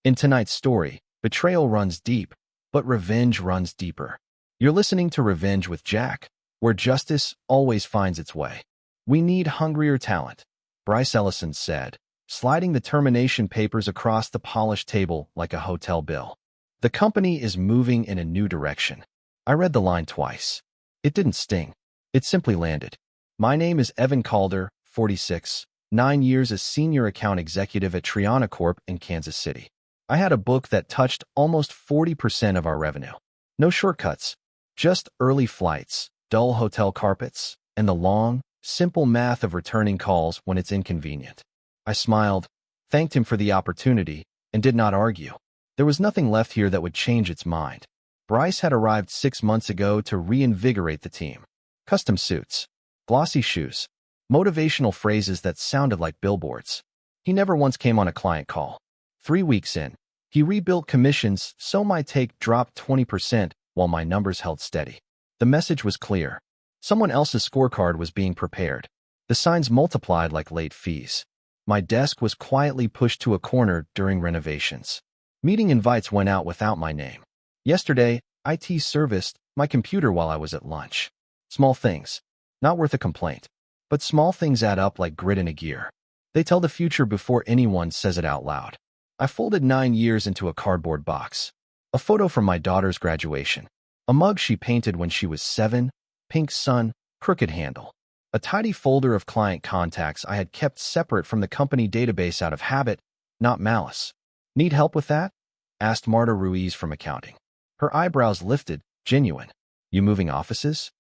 In tonight's story, betrayal runs deep, but revenge runs deeper. You're listening to Revenge with Jack, where justice always finds its way. We need hungrier talent, Bryce Ellison said, sliding the termination papers across the polished table like a hotel bill. The company is moving in a new direction. I read the line twice. It didn't sting. It simply landed. My name is Evan Calder, 46, 9 years as senior account executive at Triana Corp in Kansas City. I had a book that touched almost 40% of our revenue. No shortcuts, just early flights, dull hotel carpets, and the long, simple math of returning calls when it's inconvenient. I smiled, thanked him for the opportunity, and did not argue. There was nothing left here that would change its mind. Bryce had arrived 6 months ago to reinvigorate the team. Custom suits, glossy shoes, motivational phrases that sounded like billboards. He never once came on a client call. 3 weeks in, he rebuilt commissions so my take dropped 20% while my numbers held steady. The message was clear. Someone else's scorecard was being prepared. The signs multiplied like late fees. My desk was quietly pushed to a corner during renovations. Meeting invites went out without my name. Yesterday, IT serviced my computer while I was at lunch. Small things, not worth a complaint. But small things add up like grit in a gear. They tell the future before anyone says it out loud. I folded 9 years into a cardboard box. A photo from my daughter's graduation. A mug she painted when she was 7, pink sun, crooked handle. A tidy folder of client contacts I had kept separate from the company database out of habit, not malice. Need help with that? Asked Marta Ruiz from accounting. Her eyebrows lifted, genuine. You moving offices?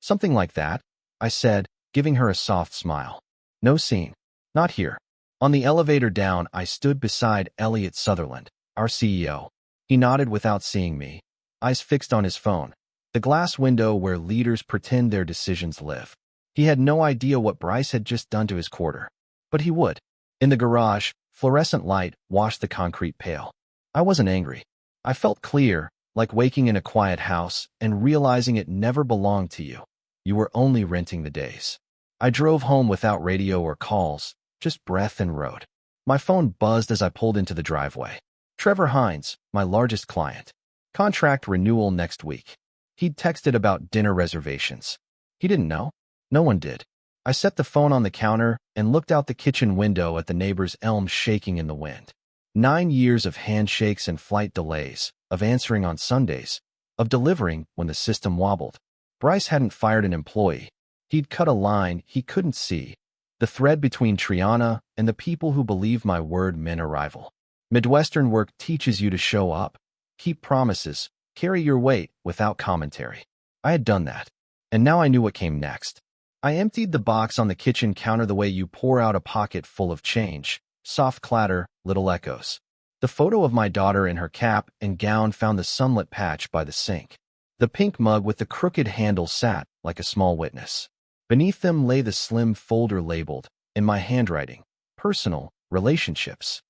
Something like that, I said, giving her a soft smile. No scene. Not here. On the elevator down, I stood beside Elliot Sutherland, our CEO. He nodded without seeing me, eyes fixed on his phone, the glass window where leaders pretend their decisions live. He had no idea what Bryce had just done to his quarter. But he would. In the garage, fluorescent light washed the concrete pale. I wasn't angry. I felt clear, like waking in a quiet house and realizing it never belonged to you. You were only renting the days. I drove home without radio or calls, just breath and road. My phone buzzed as I pulled into the driveway. Trevor Hines, my largest client. Contract renewal next week. He'd texted about dinner reservations. He didn't know. No one did. I set the phone on the counter and looked out the kitchen window at the neighbor's elms shaking in the wind. 9 years of handshakes and flight delays, of answering on Sundays, of delivering when the system wobbled. Bryce hadn't fired an employee. He'd cut a line he couldn't see, the thread between Triana and the people who believed my word meant arrival. Midwestern work teaches you to show up, keep promises, carry your weight without commentary. I had done that, and now I knew what came next. I emptied the box on the kitchen counter the way you pour out a pocket full of change. Soft clatter, little echoes. The photo of my daughter in her cap and gown found the sunlit patch by the sink. The pink mug with the crooked handle sat like a small witness. Beneath them lay the slim folder labeled, in my handwriting, personal relationships.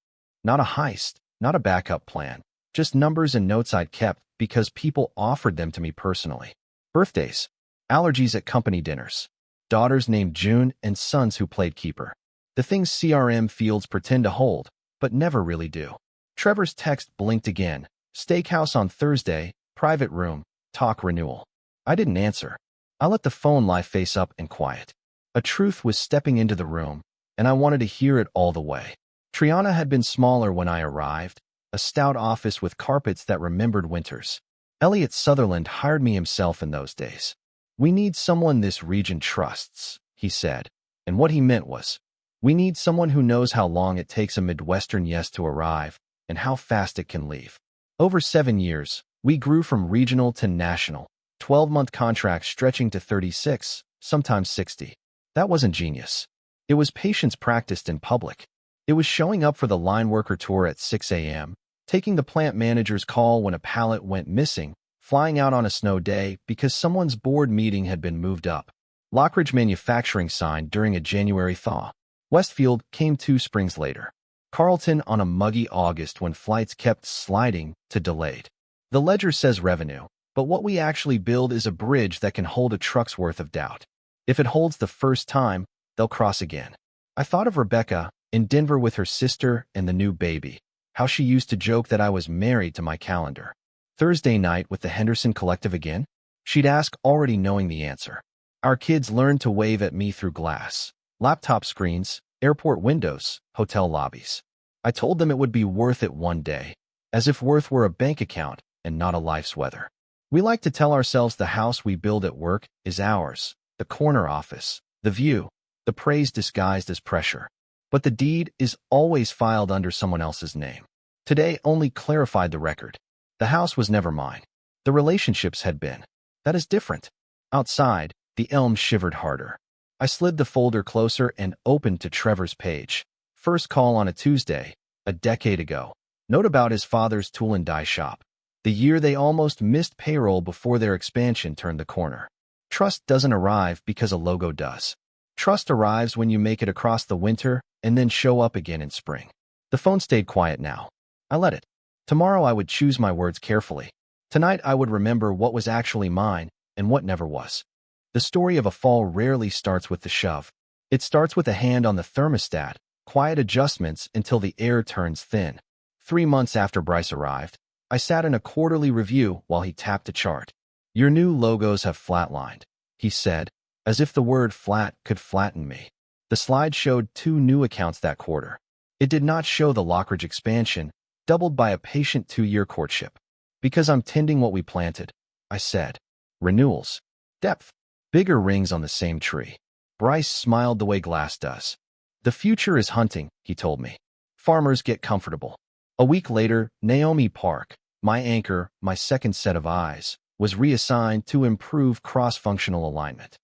Not a heist, not a backup plan, just numbers and notes I'd kept because people offered them to me personally. Birthdays, allergies at company dinners, daughters named June and sons who played keeper. The things CRM fields pretend to hold, but never really do. Trevor's text blinked again. Steakhouse on Thursday, private room, talk renewal. I didn't answer. I let the phone lie face up and quiet. A truth was stepping into the room, and I wanted to hear it all the way. Triana had been smaller when I arrived, a stout office with carpets that remembered winters. Elliot Sutherland hired me himself in those days. We need someone this region trusts, he said, and what he meant was, we need someone who knows how long it takes a Midwestern yes to arrive and how fast it can leave. Over 7 years, we grew from regional to national, 12-month contracts stretching to 36, sometimes 60. That wasn't genius. It was patience practiced in public. It was showing up for the line worker tour at 6 a.m., taking the plant manager's call when a pallet went missing, flying out on a snow day because someone's board meeting had been moved up. Lockridge Manufacturing signed during a January thaw. Westfield came 2 springs later. Carlton on a muggy August when flights kept sliding to delayed. The ledger says revenue, but what we actually build is a bridge that can hold a truck's worth of doubt. If it holds the first time, they'll cross again. I thought of Rebecca, in Denver with her sister and the new baby. how she used to joke that I was married to my calendar. Thursday night with the Henderson Collective again? She'd ask, already knowing the answer. Our kids learned to wave at me through glass, laptop screens, airport windows, hotel lobbies. I told them it would be worth it one day, as if worth were a bank account and not a life's weather. We like to tell ourselves the house we build at work is ours, the corner office, the view, the praise disguised as pressure. But the deed is always filed under someone else's name. Today only clarified the record. The house was never mine. The relationships had been. That is different. Outside, the elm shivered harder. I slid the folder closer and opened to Trevor's page. First call on a Tuesday, a decade ago. Note about his father's tool and die shop. The year they almost missed payroll before their expansion turned the corner. Trust doesn't arrive because a logo does. Trust arrives when you make it across the winter and then show up again in spring. The phone stayed quiet now. I let it. Tomorrow I would choose my words carefully. Tonight I would remember what was actually mine and what never was. The story of a fall rarely starts with the shove. It starts with a hand on the thermostat, quiet adjustments until the air turns thin. 3 months after Bryce arrived, I sat in a quarterly review while he tapped a chart. Your new logos have flatlined, he said, as if the word flat could flatten me. The slide showed 2 new accounts that quarter. It did not show the Lockridge expansion, doubled by a patient 2-year courtship. Because I'm tending what we planted, I said. Renewals. Depth. Bigger rings on the same tree. Bryce smiled the way glass does. The future is hunting, he told me. Farmers get comfortable. A week later, Naomi Park, my anchor, my second set of eyes, was reassigned to improve cross-functional alignment.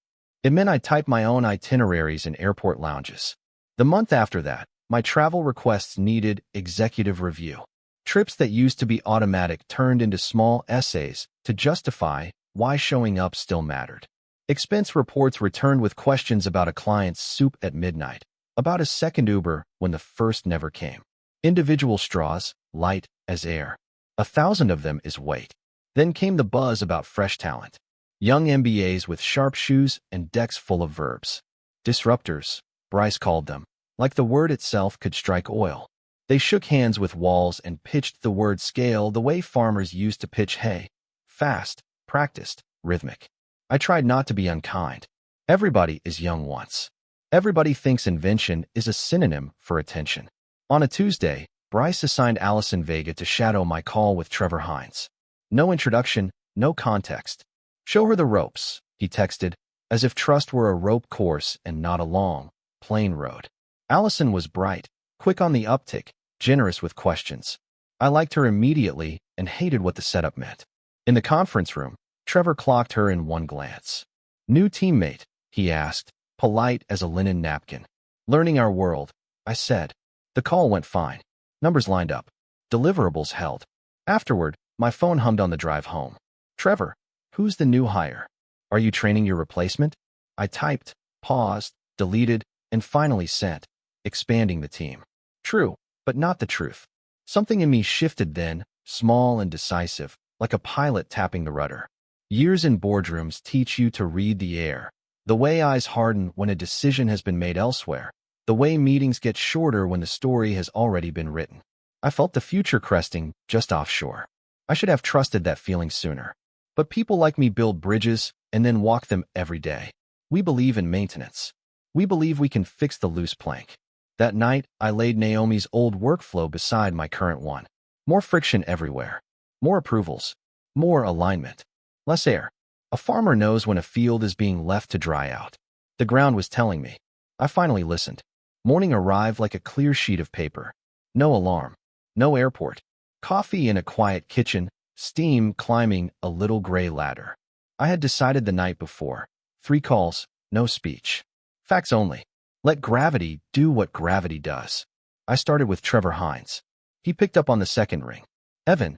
It meant I typed my own itineraries in airport lounges. The month after that, my travel requests needed executive review. Trips that used to be automatic turned into small essays to justify why showing up still mattered. Expense reports returned with questions about a client's soup at midnight, about a second Uber when the first never came. Individual straws, light as air. 1,000 of them is weight. Then came the buzz about fresh talent. Young MBAs with sharp shoes and decks full of verbs. Disruptors, Bryce called them, like the word itself could strike oil. They shook hands with walls and pitched the word scale the way farmers used to pitch hay. Fast, practiced, rhythmic. I tried not to be unkind. Everybody is young once. Everybody thinks invention is a synonym for attention. On a Tuesday, Bryce assigned Allison Vega to shadow my call with Trevor Hines. No introduction, no context. Show her the ropes, he texted, as if trust were a rope course and not a long, plain road. Allison was bright, quick on the uptick, generous with questions. I liked her immediately and hated what the setup meant. In the conference room, Trevor clocked her in one glance. New teammate, he asked, polite as a linen napkin. Learning our world, I said. The call went fine. Numbers lined up. Deliverables held. Afterward, my phone hummed on the drive home. Trevor, who's the new hire? Are you training your replacement? I typed, paused, deleted, and finally sent, expanding the team. True, but not the truth. Something in me shifted then, small and decisive, like a pilot tapping the rudder. Years in boardrooms teach you to read the air. The way eyes harden when a decision has been made elsewhere. The way meetings get shorter when the story has already been written. I felt the future cresting just offshore. I should have trusted that feeling sooner. But people like me build bridges and then walk them every day. We believe in maintenance. We believe we can fix the loose plank. That night, I laid Naomi's old workflow beside my current one. More friction everywhere. More approvals. More alignment. Less air. A farmer knows when a field is being left to dry out. The ground was telling me. I finally listened. Morning arrived like a clear sheet of paper. No alarm. No airport. Coffee in a quiet kitchen. Steam climbing a little gray ladder. I had decided the night before. 3 calls, no speech. Facts only. Let gravity do what gravity does. I started with Trevor Hines. He picked up on the second ring. Evan,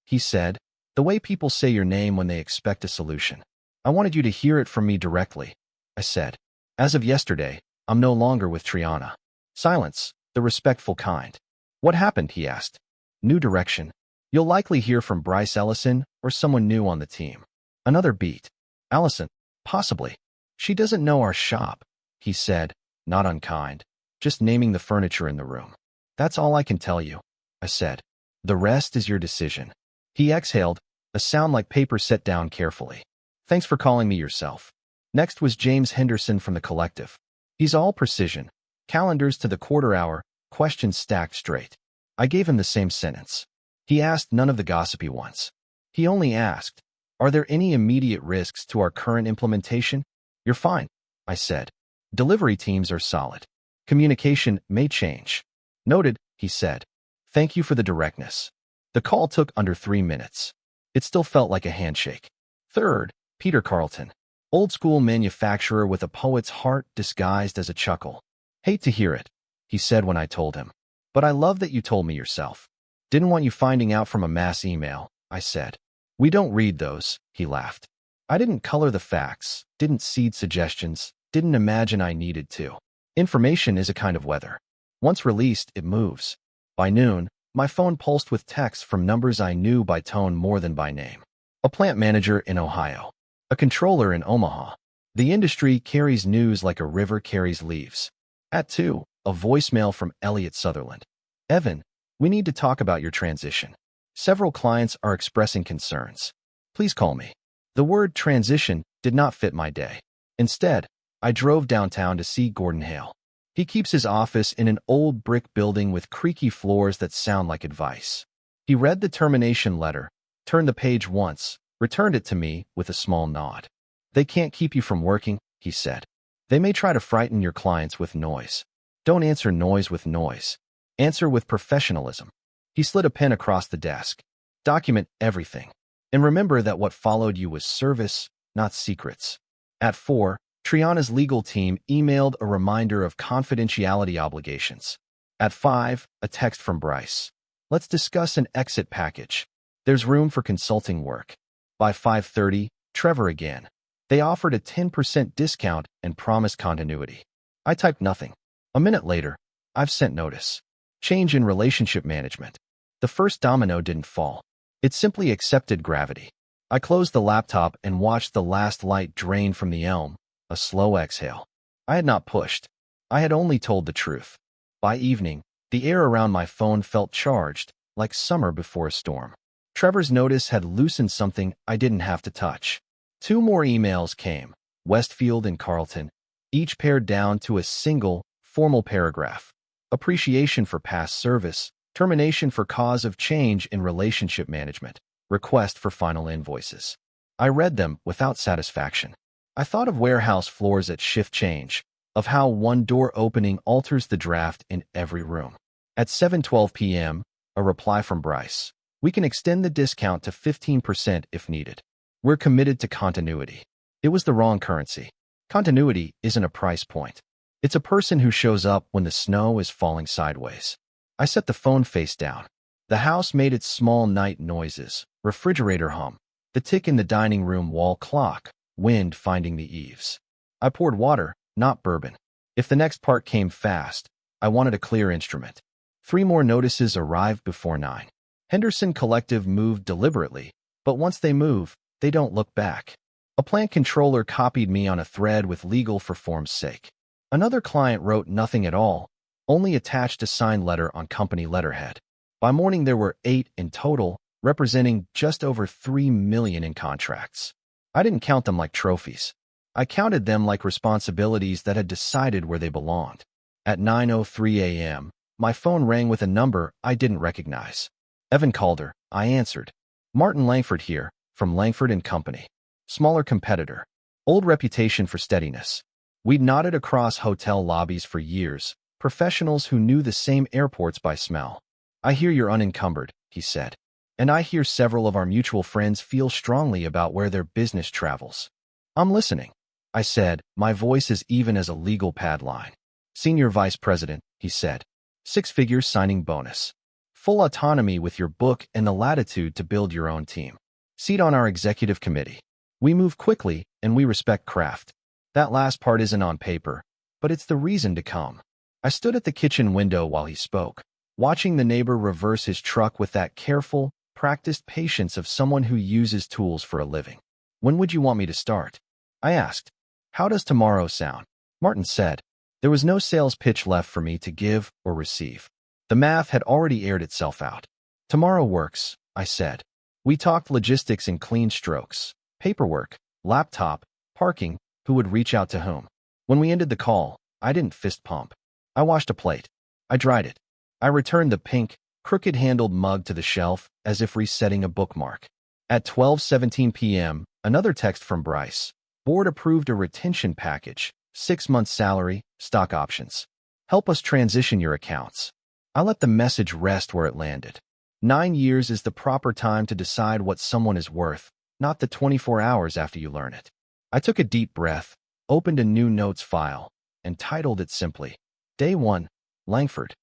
he said, the way people say your name when they expect a solution. I wanted you to hear it from me directly. I said. As of yesterday, I'm no longer with Triana. Silence, the respectful kind. What happened, he asked. New direction. You'll likely hear from Bryce Ellison or someone new on the team. Another beat. Allison, possibly. She doesn't know our shop, he said, not unkind, just naming the furniture in the room. That's all I can tell you. I I said. The rest is your decision. He exhaled, a sound like paper set down carefully. Thanks for calling me yourself. Next was James Henderson from the collective. He's all precision. Calendars to the quarter hour, questions stacked straight. I gave him the same sentence. He asked none of the gossipy ones. He only asked, are there any immediate risks to our current implementation? You're fine, I said. Delivery teams are solid. Communication may change. Noted, he said. Thank you for the directness. The call took under 3 minutes. It still felt like a handshake. Third, Peter Carlton. Old-school manufacturer with a poet's heart disguised as a chuckle. Hate to hear it, he said when I told him. But I love that you told me yourself. Didn't want you finding out from a mass email, I said. We don't read those, he laughed. I didn't color the facts, didn't seed suggestions, didn't imagine I needed to. Information is a kind of weather. Once released, it moves. By noon, my phone pulsed with texts from numbers I knew by tone more than by name. A plant manager in Ohio. A controller in Omaha. The industry carries news like a river carries leaves. At 2, a voicemail from Elliot Sutherland. Evan, we need to talk about your transition. Several clients are expressing concerns. Please call me. The word transition did not fit my day. Instead, I drove downtown to see Gordon Hale. He keeps his office in an old brick building with creaky floors that sound like advice. He read the termination letter, turned the page once, returned it to me with a small nod. They can't keep you from working, he said. They may try to frighten your clients with noise. Don't answer noise with noise. Answer with professionalism. He slid a pen across the desk. Document everything. And remember that what followed you was service, not secrets. At 4, Triana's legal team emailed a reminder of confidentiality obligations. At 5, a text from Bryce. Let's discuss an exit package. There's room for consulting work. By 5:30, Trevor again. They offered a 10% discount and promised continuity. I typed nothing. A minute later, I've sent notice. Change in relationship management. The first domino didn't fall. It simply accepted gravity. I closed the laptop and watched the last light drain from the elm, a slow exhale. I had not pushed. I had only told the truth. By evening, the air around my phone felt charged, like summer before a storm. Trevor's notice had loosened something I didn't have to touch. 2 more emails came, Westfield and Carlton, each pared down to a single, formal paragraph. Appreciation for past service, termination for cause of change in relationship management, request for final invoices. I read them without satisfaction. I thought of warehouse floors at shift change, of how one door opening alters the draft in every room. At 7:12 p.m., a reply from Bryce. We can extend the discount to 15% if needed. We're committed to continuity. It was the wrong currency. Continuity isn't a price point. It's a person who shows up when the snow is falling sideways. I set the phone face down. The house made its small night noises, refrigerator hum, the tick in the dining room wall clock, wind finding the eaves. I poured water, not bourbon. If the next part came fast, I wanted a clear instrument. 3 more notices arrived before 9. Henderson Collective moved deliberately, but once they move, they don't look back. A plant controller copied me on a thread with legal for form's sake. Another client wrote nothing at all, only attached a signed letter on company letterhead. By morning there were 8 in total, representing just over $3 million in contracts. I didn't count them like trophies. I counted them like responsibilities that had decided where they belonged. At 9:03 a.m., my phone rang with a number I didn't recognize. Evan Calder, I answered. Martin Langford here, from Langford and Company. Smaller competitor. Old reputation for steadiness. We'd nodded across hotel lobbies for years, professionals who knew the same airports by smell. I hear you're unencumbered, he said. And I hear several of our mutual friends feel strongly about where their business travels. I'm listening, I said, my voice as even as a legal pad line. Senior Vice President, he said. 6 figures signing bonus. Full autonomy with your book and the latitude to build your own team. Seat on our executive committee. We move quickly and we respect craft. That last part isn't on paper, but it's the reason to come. I stood at the kitchen window while he spoke, watching the neighbor reverse his truck with that careful, practiced patience of someone who uses tools for a living. When would you want me to start? I asked. How does tomorrow sound? Martin said. There was no sales pitch left for me to give or receive. The math had already aired itself out. Tomorrow works, I said. We talked logistics in clean strokes. Paperwork, laptop, parking, who would reach out to whom. When we ended the call, I didn't fist pump. I washed a plate. I dried it. I returned the pink, crooked-handled mug to the shelf as if resetting a bookmark. At 12:17 p.m., another text from Bryce. Board approved a retention package, 6 months salary, stock options. Help us transition your accounts. I let the message rest where it landed. 9 years is the proper time to decide what someone is worth, not the 24 hours after you learn it. I took a deep breath, opened a new notes file, and titled it simply, Day 1, Langford.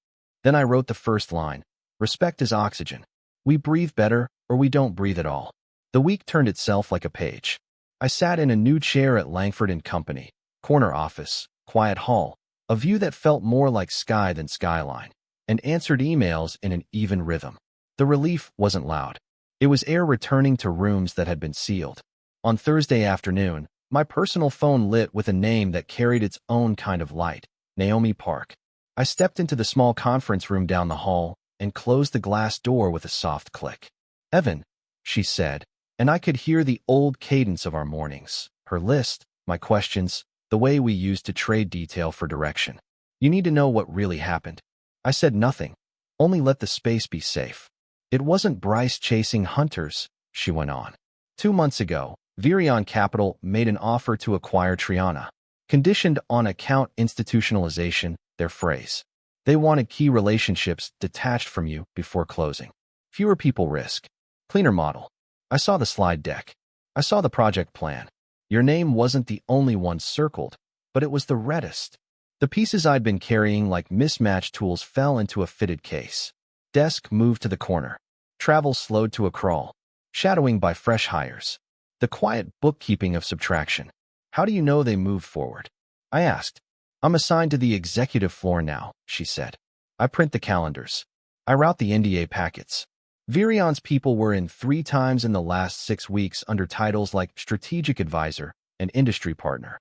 Then I wrote the first line, Respect is oxygen. We breathe better, or we don't breathe at all. The week turned itself like a page. I sat in a new chair at Langford and Company, corner office, quiet hall, a view that felt more like sky than skyline, and answered emails in an even rhythm. The relief wasn't loud. It was air returning to rooms that had been sealed. On Thursday afternoon, my personal phone lit with a name that carried its own kind of light, Naomi Park. I stepped into the small conference room down the hall and closed the glass door with a soft click. Evan, she said, and I could hear the old cadence of our mornings, her list, my questions, the way we used to trade detail for direction. You need to know what really happened. I said nothing, only let the space be safe. It wasn't Bryce chasing hunters, she went on. 2 months ago, Virion Capital made an offer to acquire Triana, conditioned on account institutionalization, their phrase. They wanted key relationships detached from you before closing. Fewer people risk. Cleaner model. I saw the slide deck. I saw the project plan. Your name wasn't the only one circled, but it was the reddest. The pieces I'd been carrying like mismatched tools fell into a fitted case. Desk moved to the corner. Travel slowed to a crawl, shadowing by fresh hires. The quiet bookkeeping of subtraction. How do you know they moved forward? I asked. I'm assigned to the executive floor now, she said. I print the calendars. I route the NDA packets. Virion's people were in 3 times in the last 6 weeks under titles like Strategic Advisor and Industry Partner.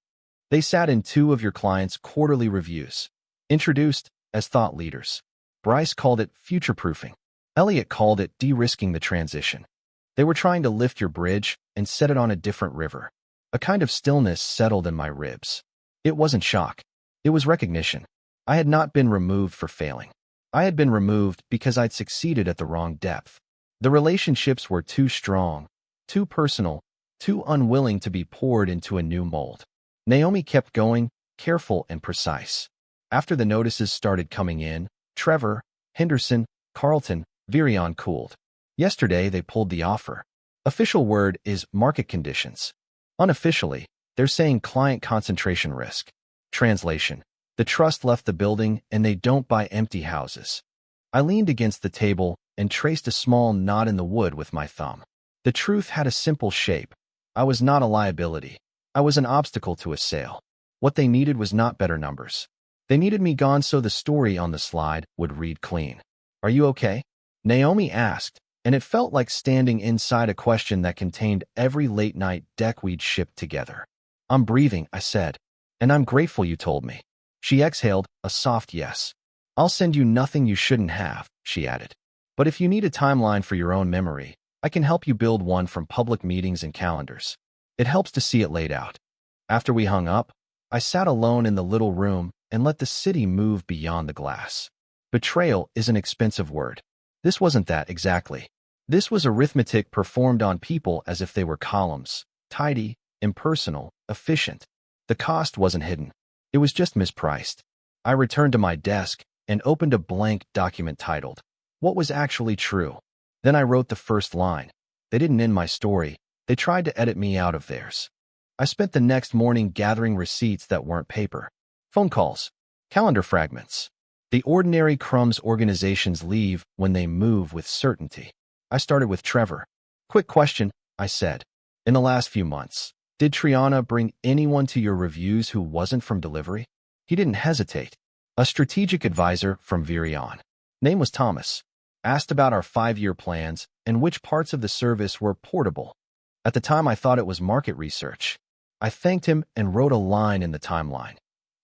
They sat in 2 of your clients' quarterly reviews, introduced as thought leaders. Bryce called it future-proofing. Elliot called it de-risking the transition. They were trying to lift your bridge and set it on a different river. A kind of stillness settled in my ribs. It wasn't shock. It was recognition. I had not been removed for failing. I had been removed because I'd succeeded at the wrong depth. The relationships were too strong, too personal, too unwilling to be poured into a new mold. Naomi kept going, careful and precise. After the notices started coming in, Trevor, Henderson, Carlton, Virion cooled. Yesterday, they pulled the offer. Official word is market conditions. Unofficially, they're saying client concentration risk. Translation: the trust left the building and they don't buy empty houses. I leaned against the table and traced a small knot in the wood with my thumb. The truth had a simple shape. I was not a liability. I was an obstacle to a sale. What they needed was not better numbers. They needed me gone so the story on the slide would read clean. Are you okay? Naomi asked, and it felt like standing inside a question that contained every late-night deck we'd shipped together. I'm breathing, I said, and I'm grateful you told me. She exhaled, a soft yes. I'll send you nothing you shouldn't have, she added. But if you need a timeline for your own memory, I can help you build one from public meetings and calendars. It helps to see it laid out. After we hung up, I sat alone in the little room and let the city move beyond the glass. Betrayal is an expensive word. This wasn't that exactly. This was arithmetic performed on people as if they were columns, tidy, impersonal, efficient. The cost wasn't hidden. It was just mispriced. I returned to my desk and opened a blank document titled, What Was Actually True? Then I wrote the first line. They didn't end my story. They tried to edit me out of theirs. I spent the next morning gathering receipts that weren't paper. Phone calls, calendar fragments. The ordinary crumbs organizations leave when they move with certainty. I started with Trevor. Quick question, I said. In the last few months, did Triana bring anyone to your reviews who wasn't from delivery? He didn't hesitate. A strategic advisor from Virion. Name was Thomas. Asked about our 5-year plans and which parts of the service were portable. At the time, I thought it was market research. I thanked him and wrote a line in the timeline.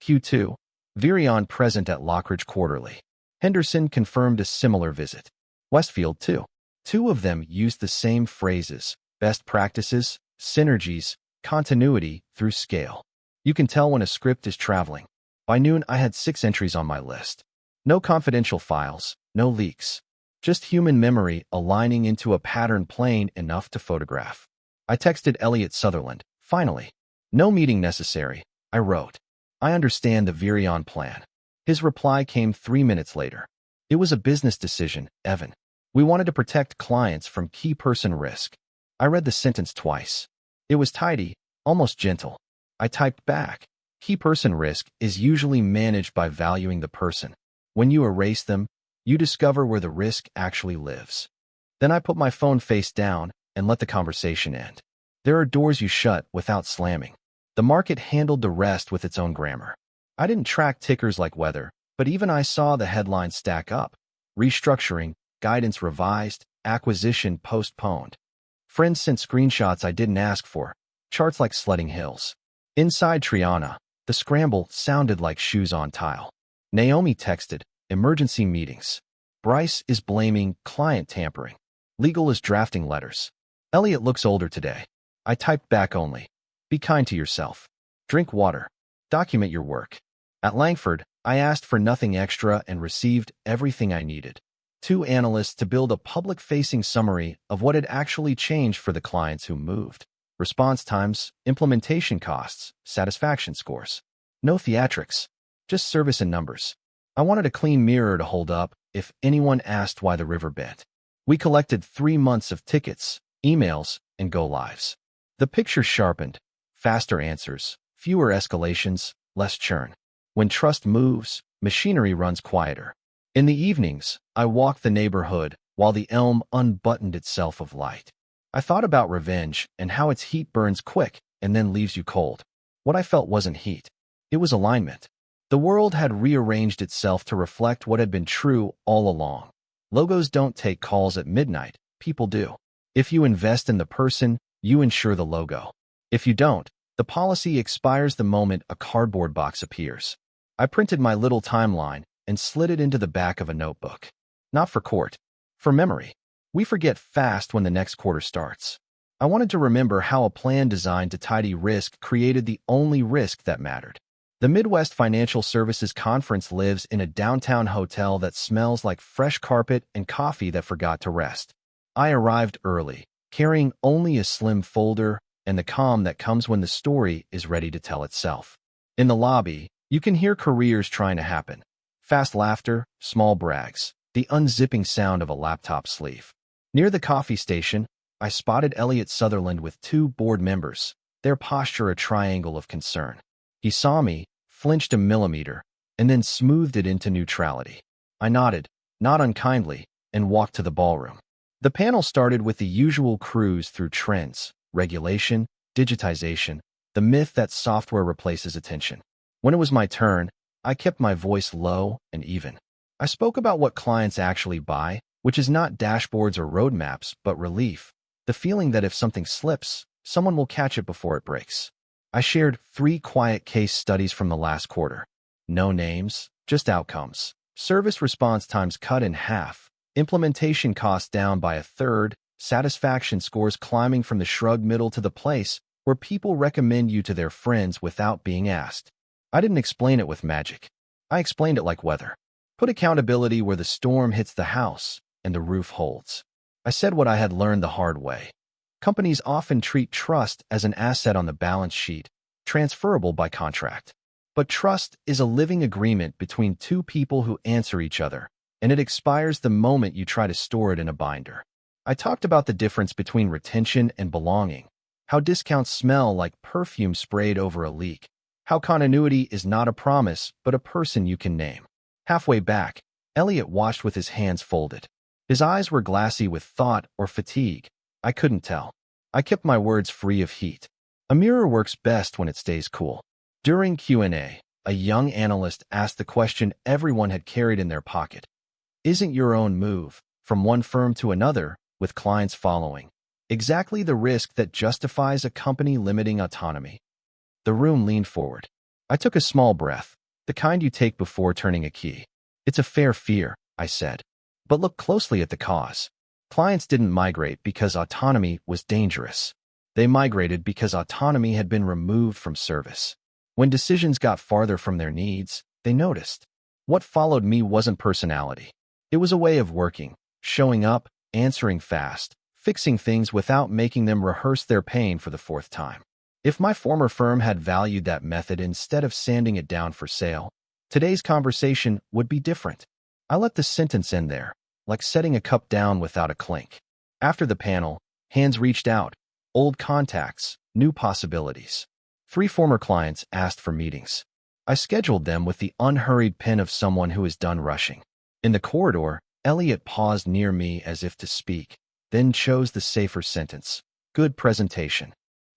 Q2. Virion present at Lockridge Quarterly. Henderson confirmed a similar visit. Westfield, too. Two of them used the same phrases: best practices, synergies, continuity through scale. You can tell when a script is traveling. By noon, I had 6 entries on my list. No confidential files, no leaks. Just human memory aligning into a pattern plain enough to photograph. I texted Elliot Sutherland. Finally. No meeting necessary, I wrote. I understand the Virion plan. His reply came 3 minutes later. It was a business decision, Evan. We wanted to protect clients from key person risk. I read the sentence twice. It was tidy, almost gentle. I typed back. Key person risk is usually managed by valuing the person. When you erase them, you discover where the risk actually lives. Then I put my phone face down and let the conversation end. There are doors you shut without slamming. The market handled the rest with its own grammar. I didn't track tickers like weather, but even I saw the headlines stack up. Restructuring, guidance revised, acquisition postponed. Friends sent screenshots I didn't ask for, charts like sledding hills. Inside Triana, the scramble sounded like shoes on tile. Naomi texted, emergency meetings. Bryce is blaming client tampering. Legal is drafting letters. Elliot looks older today. I typed back only. Be kind to yourself. Drink water. Document your work. At Langford, I asked for nothing extra and received everything I needed. 2 analysts to build a public-facing summary of what had actually changed for the clients who moved. Response times, implementation costs, satisfaction scores. No theatrics, just service and numbers. I wanted a clean mirror to hold up if anyone asked why the river bent. We collected 3 months of tickets, emails, and go-lives. The picture sharpened. Faster answers, fewer escalations, less churn. When trust moves, machinery runs quieter. In the evenings, I walked the neighborhood while the elm unbuttoned itself of light. I thought about revenge and how its heat burns quick and then leaves you cold. What I felt wasn't heat. It was alignment. The world had rearranged itself to reflect what had been true all along. Logos don't take calls at midnight. People do. If you invest in the person, you insure the logo. If you don't, the policy expires the moment a cardboard box appears. I printed my little timeline and slid it into the back of a notebook. Not for court. For memory. We forget fast when the next quarter starts. I wanted to remember how a plan designed to tidy risk created the only risk that mattered. The Midwest Financial Services Conference lives in a downtown hotel that smells like fresh carpet and coffee that forgot to rest. I arrived early, carrying only a slim folder and the calm that comes when the story is ready to tell itself. In the lobby, you can hear careers trying to happen. Fast laughter, small brags, the unzipping sound of a laptop sleeve. Near the coffee station, I spotted Elliot Sutherland with 2 board members, their posture a triangle of concern. He saw me, flinched a millimeter, and then smoothed it into neutrality. I nodded, not unkindly, and walked to the ballroom. The panel started with the usual cruise through trends, regulation, digitization, the myth that software replaces attention. When it was my turn, I kept my voice low and even. I spoke about what clients actually buy, which is not dashboards or roadmaps, but relief. The feeling that if something slips, someone will catch it before it breaks. I shared 3 quiet case studies from the last quarter. No names, just outcomes. Service response times cut in half, implementation costs down by 1/3, satisfaction scores climbing from the shrug middle to the place where people recommend you to their friends without being asked. I didn't explain it with magic. I explained it like weather. Put accountability where the storm hits the house and the roof holds. I said what I had learned the hard way. Companies often treat trust as an asset on the balance sheet, transferable by contract. But trust is a living agreement between 2 people who answer each other, and it expires the moment you try to store it in a binder. I talked about the difference between retention and belonging, how discounts smell like perfume sprayed over a leak, how continuity is not a promise but a person you can name. Halfway back, Elliot watched with his hands folded. His eyes were glassy with thought or fatigue. I couldn't tell. I kept my words free of heat. A mirror works best when it stays cool. During Q&A, a young analyst asked the question everyone had carried in their pocket. Isn't your own move, from one firm to another, with clients following, exactly the risk that justifies a company limiting autonomy? The room leaned forward. I took a small breath, the kind you take before turning a key. It's a fair fear, I said. But look closely at the cause. Clients didn't migrate because autonomy was dangerous. They migrated because autonomy had been removed from service. When decisions got farther from their needs, they noticed. What followed me wasn't personality. It was a way of working, showing up, answering fast, fixing things without making them rehearse their pain for the fourth time. If my former firm had valued that method instead of sanding it down for sale, today's conversation would be different. I let the sentence end there, like setting a cup down without a clink. After the panel, hands reached out, old contacts, new possibilities. 3 former clients asked for meetings. I scheduled them with the unhurried pen of someone who is done rushing. In the corridor, Elliot paused near me as if to speak, then chose the safer sentence. Good presentation.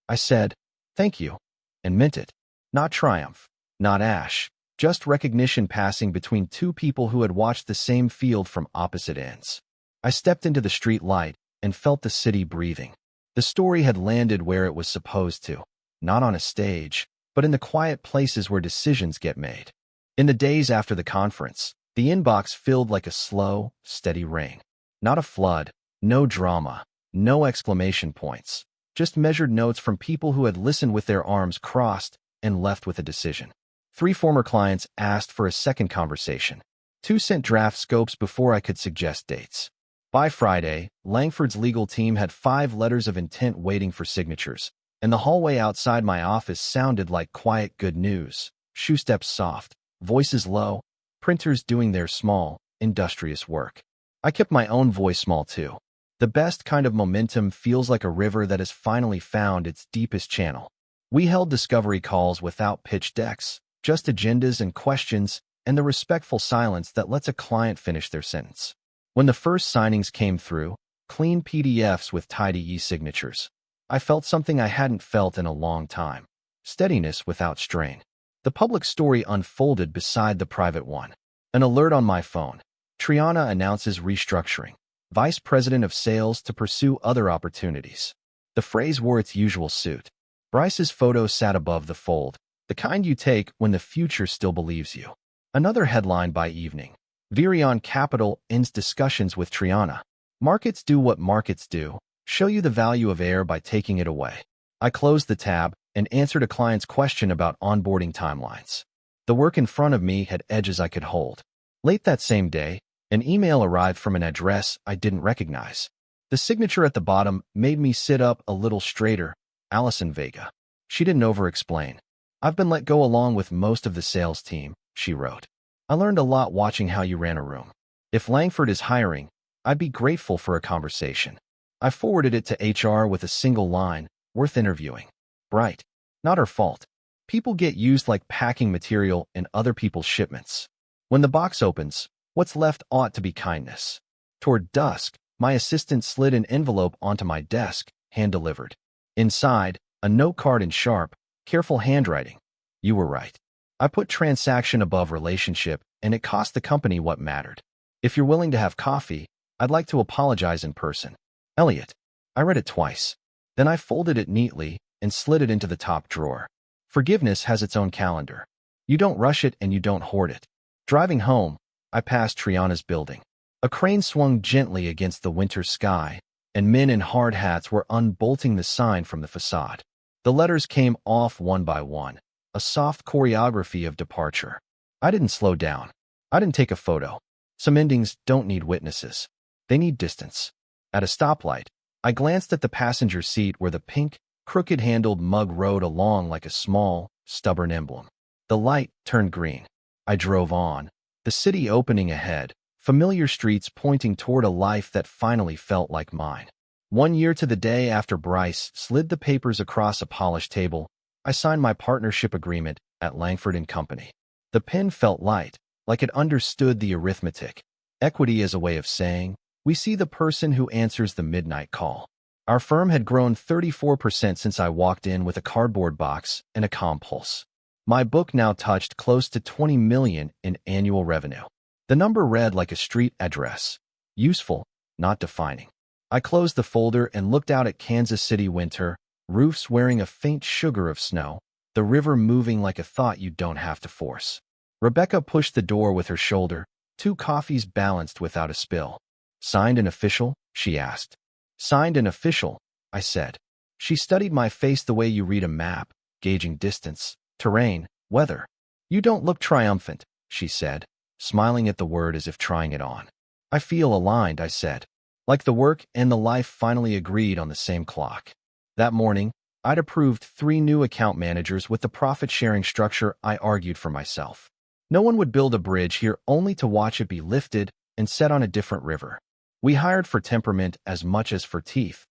I said, thank you, and meant it. Not triumph, not ash, just recognition passing between 2 people who had watched the same field from opposite ends. I stepped into the street light and felt the city breathing. The story had landed where it was supposed to, not on a stage, but in the quiet places where decisions get made. In the days after the conference, the inbox filled like a slow, steady rain. Not a flood, no drama, no exclamation points, just measured notes from people who had listened with their arms crossed and left with a decision. 3 former clients asked for a second conversation. 2 sent draft scopes before I could suggest dates. By Friday, Langford's legal team had 5 letters of intent waiting for signatures, and the hallway outside my office sounded like quiet good news. Shoe steps soft, voices low, printers doing their small, industrious work. I kept my own voice small too. The best kind of momentum feels like a river that has finally found its deepest channel. We held discovery calls without pitch decks, just agendas and questions, and the respectful silence that lets a client finish their sentence. When the first signings came through, clean PDFs with tidy e-signatures, I felt something I hadn't felt in a long time. Steadiness without strain. The public story unfolded beside the private one. An alert on my phone. Triana announces restructuring. Vice President of Sales to pursue other opportunities. The phrase wore its usual suit. Bryce's photo sat above the fold, the kind you take when the future still believes you. Another headline by evening. Virion Capital ends discussions with Triana. Markets do what markets do, show you the value of air by taking it away. I closed the tab and answered a client's question about onboarding timelines. The work in front of me had edges I could hold. Late that same day, an email arrived from an address I didn't recognize. The signature at the bottom made me sit up a little straighter. Allison Vega. She didn't over-explain. I've been let go along with most of the sales team, she wrote. I learned a lot watching how you ran a room. If Langford is hiring, I'd be grateful for a conversation. I forwarded it to HR with a single line, worth interviewing. Bright. Not her fault. People get used like packing material in other people's shipments. When the box opens, what's left ought to be kindness. Toward dusk, my assistant slid an envelope onto my desk, hand-delivered. Inside, a note card in sharp, careful handwriting. You were right. I put transaction above relationship, and it cost the company what mattered. If you're willing to have coffee, I'd like to apologize in person. Elliot. I read it twice. Then I folded it neatly and slid it into the top drawer. Forgiveness has its own calendar. You don't rush it and you don't hoard it. Driving home, I passed Triana's building. A crane swung gently against the winter sky, and men in hard hats were unbolting the sign from the facade. The letters came off one by one, a soft choreography of departure. I didn't slow down. I didn't take a photo. Some endings don't need witnesses. They need distance. At a stoplight, I glanced at the passenger seat where the pink, crooked-handled mug rode along like a small, stubborn emblem. The light turned green. I drove on, the city opening ahead, familiar streets pointing toward a life that finally felt like mine. 1 year to the day after Bryce slid the papers across a polished table, I signed my partnership agreement at Langford & Company. The pen felt light, like it understood the arithmetic. Equity as a way of saying, we see the person who answers the midnight call. Our firm had grown 34% since I walked in with a cardboard box and a compulse. My book now touched close to $20 million in annual revenue. The number read like a street address. Useful, not defining. I closed the folder and looked out at Kansas City winter, roofs wearing a faint sugar of snow, the river moving like a thought you don't have to force. Rebecca pushed the door with her shoulder, 2 coffees balanced without a spill. Signed and official? She asked. Signed and official, I said. She studied my face the way you read a map, gauging distance, terrain, weather. You don't look triumphant, she said, smiling at the word as if trying it on. I feel aligned, I said. Like the work and the life finally agreed on the same clock. That morning, I'd approved 3 new account managers with the profit-sharing structure I argued for myself. No one would build a bridge here only to watch it be lifted and set on a different river. We hired for temperament as much as for teeth.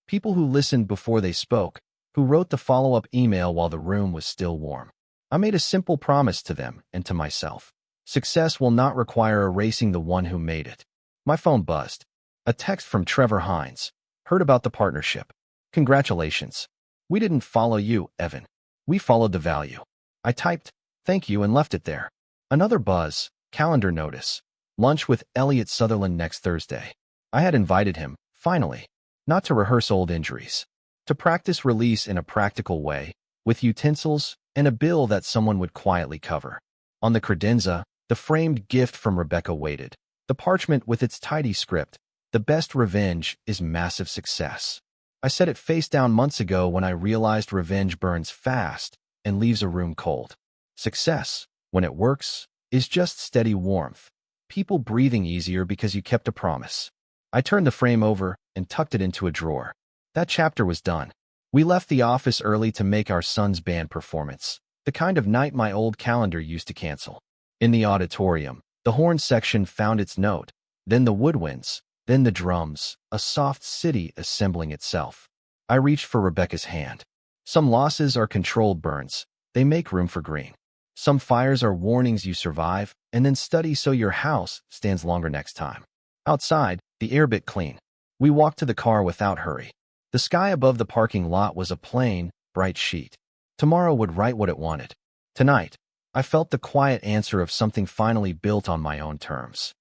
People who listened before they spoke, who wrote the follow-up email while the room was still warm. I made a simple promise to them and to myself. Success will not require erasing the one who made it. My phone buzzed. A text from Trevor Hines. Heard about the partnership. Congratulations. We didn't follow you, Evan. We followed the value. I typed, thank you, and left it there. Another buzz. Calendar notice. Lunch with Elliot Sutherland next Thursday. I had invited him, finally. Not to rehearse old injuries. To practice release in a practical way, with utensils and a bill that someone would quietly cover. On the credenza, the framed gift from Rebecca waited. The parchment with its tidy script. The best revenge is massive success. I set it face down months ago when I realized revenge burns fast and leaves a room cold. Success, when it works, is just steady warmth. People breathing easier because you kept a promise. I turned the frame over and tucked it into a drawer. That chapter was done. We left the office early to make our son's band performance, the kind of night my old calendar used to cancel. In the auditorium, the horn section found its note, then the woodwinds, then the drums, a soft city assembling itself. I reached for Rebecca's hand. Some losses are controlled burns. They make room for green. Some fires are warnings you survive, and then study so your house stands longer next time. Outside, the air bit clean. We walked to the car without hurry. The sky above the parking lot was a plain, bright sheet. Tomorrow would write what it wanted. Tonight, I felt the quiet answer of something finally built on my own terms.